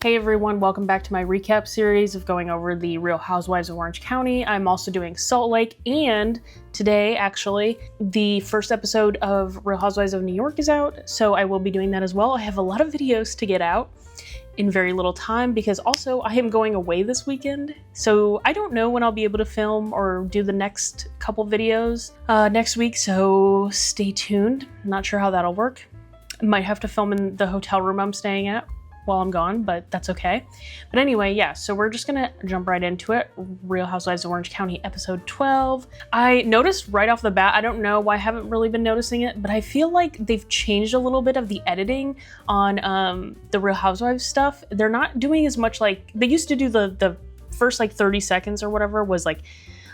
Hey everyone, welcome back to my recap series of going over the Real Housewives of Orange County. I'm also doing Salt Lake, and today, actually, the first episode of Real Housewives of New York is out, so I will be doing that as well. I have a lot of videos to get out in very little time because also I am going away this weekend, so I don't know when I'll be able to film or do the next couple videos next week, so stay tuned. I'm not sure how that'll work. I might have to film in the hotel room I'm staying at while I'm gone, but that's okay. But anyway, yeah, so we're just gonna jump right into it. Real Housewives of Orange County, episode 12. I noticed right off the bat, I don't know why I haven't really been noticing it, but I feel like they've changed a little bit of the editing on the Real Housewives stuff. They're not doing as much like, they used to do the first like 30 seconds or whatever was like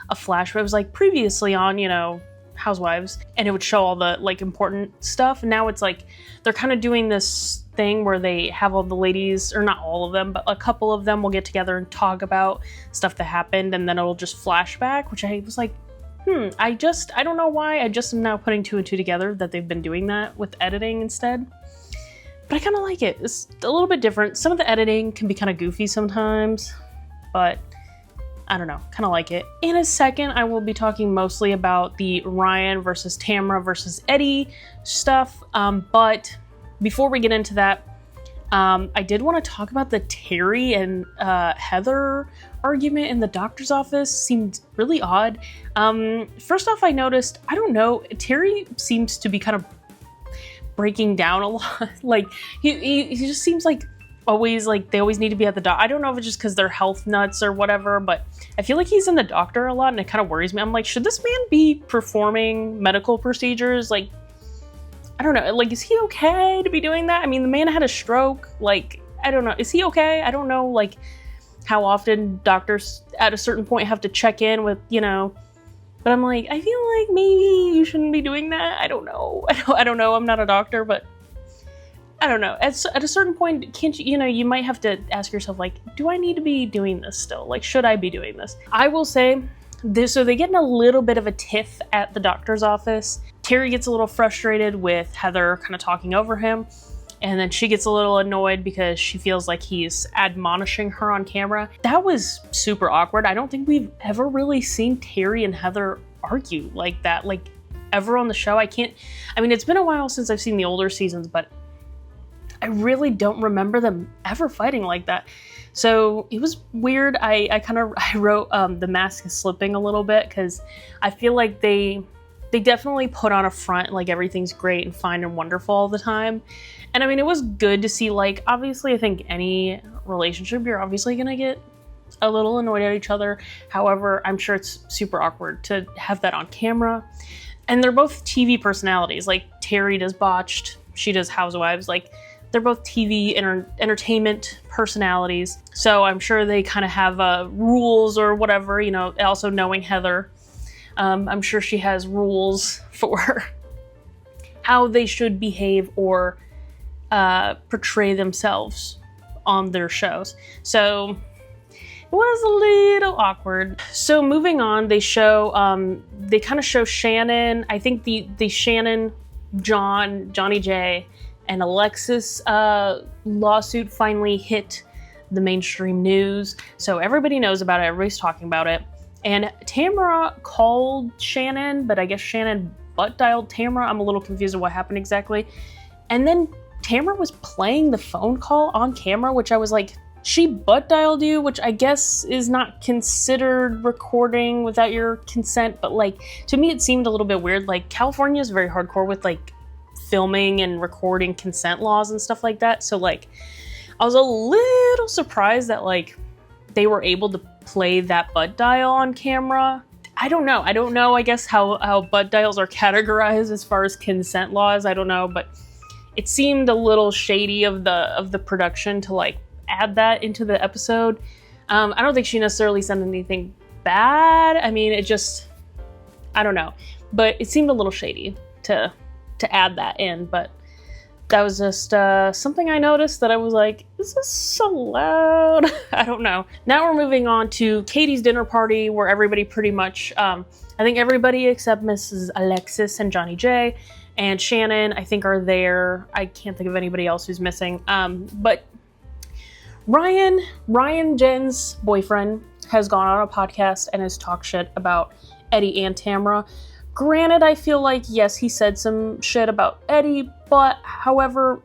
a flash, but it was like previously on, you know, Housewives, and it would show all the like important stuff. And now it's like, they're kind of doing this thing where they have all the ladies, or not all of them, but a couple of them will get together and talk about stuff that happened, and then it'll just flash back, which I was like, I don't know why, I just am now putting two and two together that they've been doing that with editing instead. But I kind of like it. It's a little bit different. Some of the editing can be kind of goofy sometimes, but I don't know, kind of like it. In a second, I will be talking mostly about the Ryan versus Tamra versus Eddie stuff, but before we get into that, I did want to talk about the Terry and Heather argument in the doctor's office. Seemed really odd. First off, I noticed, I don't know, Terry seems to be kind of breaking down a lot. Like, he just seems like always, like, they always need to be at the doctor. I don't know if it's just because they're health nuts or whatever, but I feel like he's in the doctor a lot, and it kind of worries me. I'm like, should this man be performing medical procedures? Like, I don't know, like, is he okay to be doing that? I mean, the man had a stroke, like, I don't know, is he okay? I don't know, like, how often doctors at a certain point have to check in with, you know, but I'm like, I feel like maybe you shouldn't be doing that. I don't know, I don't know, I'm not a doctor, but I don't know, at a certain point, can't you, you know, you might have to ask yourself, like, do I need to be doing this still? Like, should I be doing this? I will say, so they get in a little bit of a tiff at the doctor's office. Terry gets a little frustrated with Heather kind of talking over him, and then she gets a little annoyed because she feels like he's admonishing her on camera. That was super awkward. I don't think we've ever really seen Terry and Heather argue like that, like, ever on the show. I mean, it's been a while since I've seen the older seasons, but I really don't remember them ever fighting like that. So it was weird. I wrote the mask is slipping a little bit because I feel like they definitely put on a front like everything's great and fine and wonderful all the time. And I mean, it was good to see, like, obviously I think any relationship, you're obviously gonna get a little annoyed at each other. However, I'm sure it's super awkward to have that on camera. And they're both TV personalities. Like, Terry does Botched, she does Housewives. Like, they're both TV entertainment personalities, so I'm sure they kind of have rules or whatever, you know. Also, knowing Heather, I'm sure she has rules for how they should behave or portray themselves on their shows. So it was a little awkward. So moving on, they kind of show Shannon. I think the Shannon, Johnny J, and Alexis lawsuit finally hit the mainstream news. So everybody knows about it, everybody's talking about it. And Tamra called Shannon, but I guess Shannon butt dialed Tamra. I'm a little confused of what happened exactly. And then Tamra was playing the phone call on camera, which I was like, she butt dialed you, which I guess is not considered recording without your consent. But like, to me, it seemed a little bit weird. Like, California is very hardcore with like filming and recording consent laws and stuff like that. So like, I was a little surprised that like they were able to play that butt dial on camera. I don't know, I guess how butt dials are categorized as far as consent laws. I don't know, but it seemed a little shady of the production to like add that into the episode. I don't think she necessarily said anything bad. I mean, it just, I don't know, but it seemed a little shady to add that in. But that was just something I noticed that I was like, is this so loud? I don't know. Now we're moving on to Katie's dinner party, where everybody pretty much, I think everybody except Mrs. Alexis and Johnny J and Shannon, I think, are there. I can't think of anybody else who's missing. But Ryan, Jen's boyfriend, has gone on a podcast and has talked shit about Eddie and Tamra. Granted, I feel like, yes, he said some shit about Eddie, but however,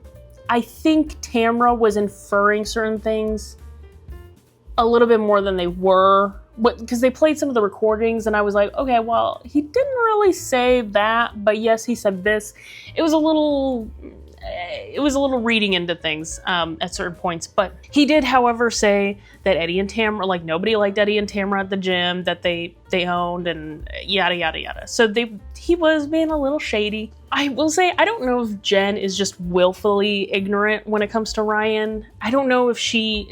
I think Tamra was inferring certain things a little bit more than they were, because they played some of the recordings and I was like, okay, well, he didn't really say that, but yes, he said this. It was a little reading into things at certain points, but he did, however, say that Eddie and Tamra, like, nobody liked Eddie and Tamra at the gym that they owned, and yada yada yada. So he was being a little shady. I will say, I don't know if Jen is just willfully ignorant when it comes to Ryan. I don't know if she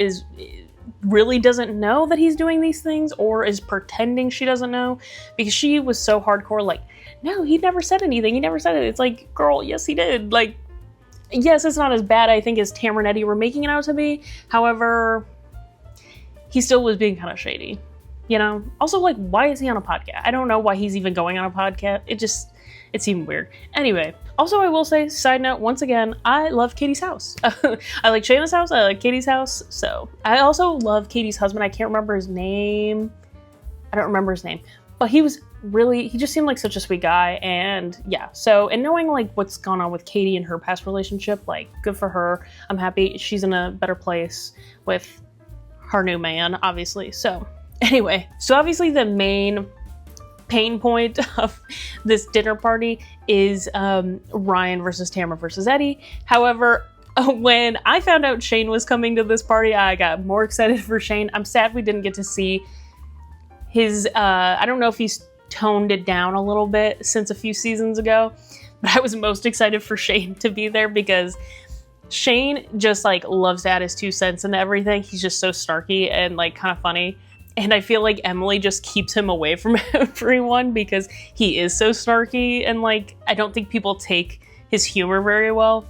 really doesn't know that he's doing these things or is pretending she doesn't know, because she was so hardcore, like, no, he never said anything. He never said it. It's like, girl, yes, he did. Like, yes, it's not as bad, I think, as Tamra and Eddie were making it out to be. However, he still was being kind of shady, you know? Also, like, why is he on a podcast? I don't know why he's even going on a podcast. It seemed weird. Anyway, also, I will say, side note, once again, I love Katie's house. I like Shannon's house. I like Katie's house. So, I also love Katie's husband. I can't remember his name. I don't remember his name. But he just seemed like such a sweet guy, and yeah, so, and knowing, like, what's gone on with Katie and her past relationship, like, good for her. I'm happy she's in a better place with her new man, obviously. So, anyway, so obviously the main pain point of this dinner party is Ryan versus Tamra versus Eddie. However, when I found out Shane was coming to this party, I got more excited for Shane. I'm sad we didn't get to see his, I don't know if he's toned it down a little bit since a few seasons ago, but I was most excited for Shane to be there because Shane just, like, loves to add his 2 cents into everything. He's just so snarky and, like, kind of funny. And I feel like Emily just keeps him away from everyone because he is so snarky, and, like, I don't think people take his humor very well.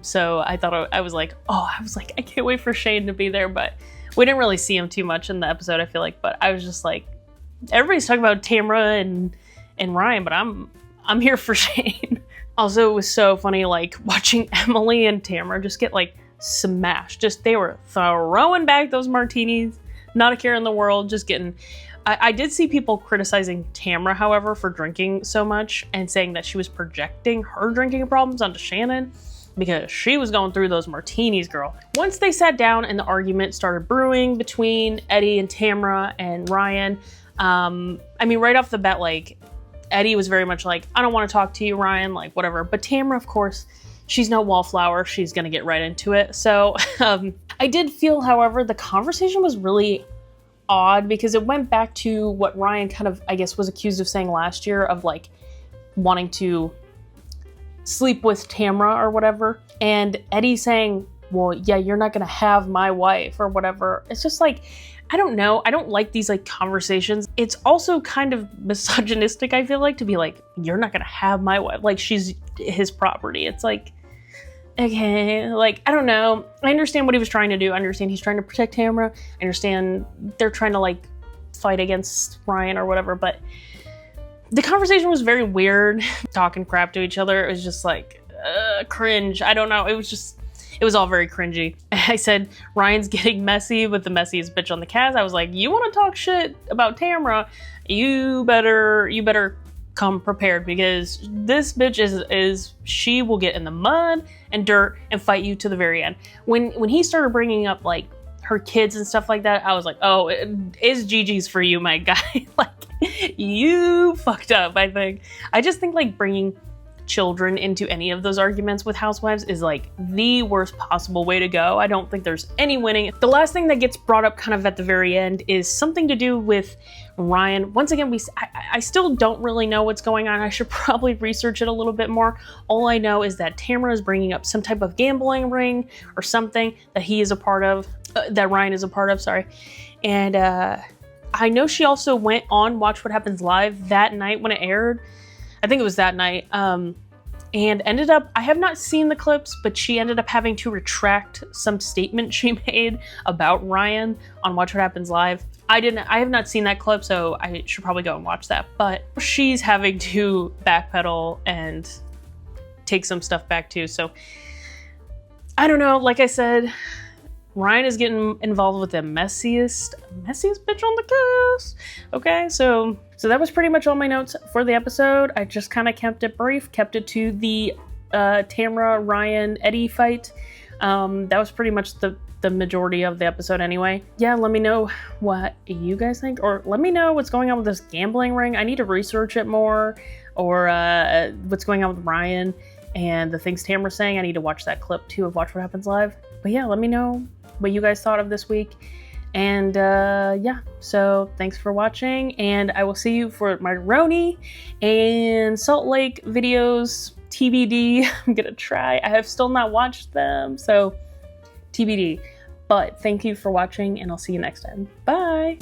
So I thought, I was like, I can't wait for Shane to be there, but we didn't really see him too much in the episode, I feel like, but I was just like, everybody's talking about Tamra and Ryan, but I'm here for Shane. Also, it was so funny, like, watching Emily and Tamra just get, like, smashed. Just, they were throwing back those martinis, not a care in the world, just getting... I did see people criticizing Tamra, however, for drinking so much and saying that she was projecting her drinking problems onto Shannon, because she was going through those martinis, girl. Once they sat down and the argument started brewing between Eddie and Tamra and Ryan, I mean, right off the bat, like, Eddie was very much like, I don't want to talk to you, Ryan, like, whatever. But Tamra, of course, she's no wallflower. She's going to get right into it. So I did feel, however, the conversation was really odd because it went back to what Ryan kind of, I guess, was accused of saying last year of, like, wanting to sleep with Tamra or whatever. And Eddie saying, well, yeah, you're not going to have my wife or whatever. It's just like, I don't know. I don't like these, like, conversations. It's also kind of misogynistic, I feel like, to be like, you're not going to have my wife. Like, she's his property. It's like, okay, like, I don't know. I understand what he was trying to do. I understand he's trying to protect Tamra. I understand they're trying to, like, fight against Ryan or whatever, but the conversation was very weird. Talking crap to each other. It was just like, cringe. I don't know. It was all very cringy. I said, Ryan's getting messy with the messiest bitch on the cast. I was like, you want to talk shit about Tamra? You better come prepared, because this bitch she will get in the mud and dirt and fight you to the very end. When he started bringing up, like, her kids and stuff like that, I was like, oh, it's GG's for you, my guy. Like, you fucked up, I think. I just think, like, bringing children into any of those arguments with housewives is, like, the worst possible way to go. I don't think there's any winning. The last thing that gets brought up kind of at the very end is something to do with Ryan. Once again, I still don't really know what's going on. I should probably research it a little bit more. All I know is that Tamra is bringing up some type of gambling ring or something that he is a part of, that Ryan is a part of, sorry. And I know she also went on Watch What Happens Live that night when it aired. I think it was that night. And ended up, I have not seen the clips, but she ended up having to retract some statement she made about Ryan on Watch What Happens Live. I have not seen that clip, so I should probably go and watch that. But she's having to backpedal and take some stuff back too. So I don't know. Like I said, Ryan is getting involved with the messiest bitch on the cast. Okay, so that was pretty much all my notes for the episode. I just kind of kept it brief, kept it to the Tamra, Ryan, Eddie fight. That was pretty much the majority of the episode anyway. Yeah, let me know what you guys think, or let me know what's going on with this gambling ring. I need to research it more, or what's going on with Ryan and the things Tamra's saying. I need to watch that clip too of Watch What Happens Live. But yeah, let me know what you guys thought of this week. And yeah, so thanks for watching, and I will see you for my Roni and Salt Lake videos. TBD. I'm gonna try. I have still not watched them, so TBD. But thank you for watching, and I'll see you next time. Bye!